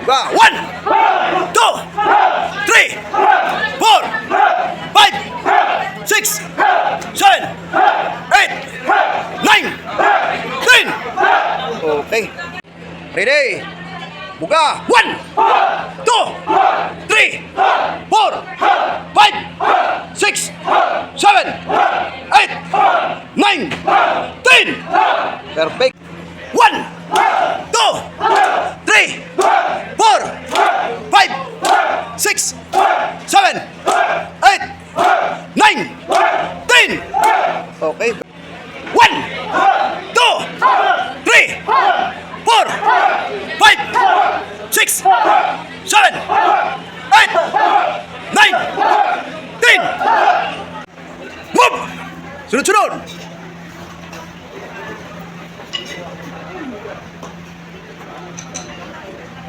Ba, 1, 2, 3, 4, 5, 6, 7, 8, 9, 10. Okay. Ready? Buga. 1, 2, 3, 4, 5, 6, 7, 8, 9, 10. Perfect. 1, 2, 3, 4, 5, 6, 7, 8, 9, 10. Okay. 1, 2, 3, 4, 5, 6, 7, 8, 9, 10. Move! Sunod-sunod!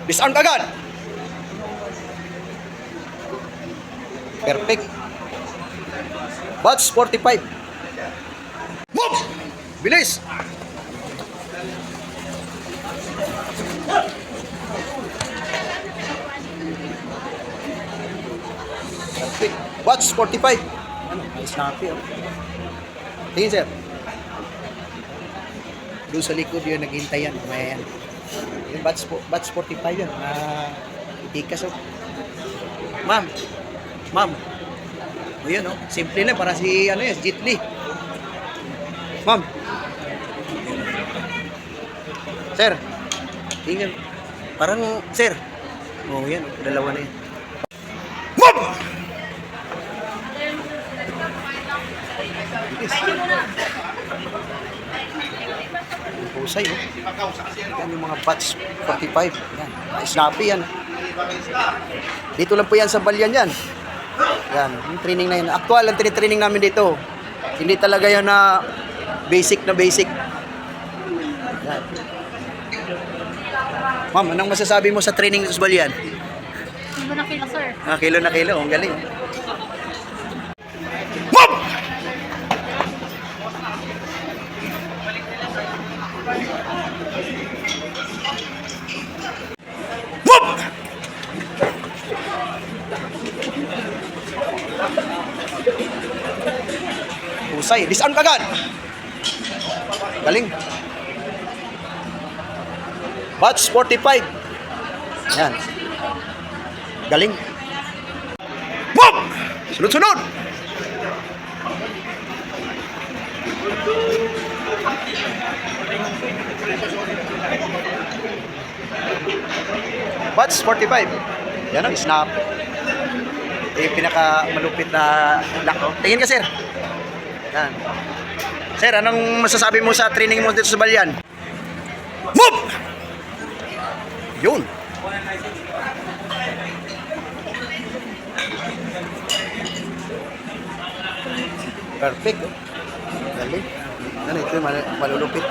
Disarm agad! Perfect. Batch 45. Move! Bilis! Perfect. Batch 45. Ano? Snappy, oh. Tingin, sir. Doon sa likod yun, naghintay yan. May yan. Yung batch 45 yan. Itikas, oh. Ma'am. Ma'am. O yun, oh. Simple na. Para si, ano yan, Jet Li. Ma'am. Sir. Tingnan. Parang, sir. O yan, oh. Dalawa na yan. Ma'am! Pusay, oh. Yan yung mga batch 45. Yan. Snappy yan. Dito lang po yan sa Balyan yan. Yan. Yung training na yan. Actual ang tinitraining namin dito. Hindi talaga yan na basic na basic. Yan. Ma'am, anong masasabi mo sa training sa Balyan? Kilo na kilo, sir. Kilo na kilo. Ang galing. Ma'am! Husay, disarm kagad. Galing. Batch 45. Yan. Galing. Move! Sunod-sunod. Batch 45. Yan ang snap. Ito yung pinaka malupit na lako. Tingin ka, sir. Yan. Sir, anong masasabi mo sa training mo dito sa Balyan? Move! Yun. Perfect. Galing. Ano ito, malulupit.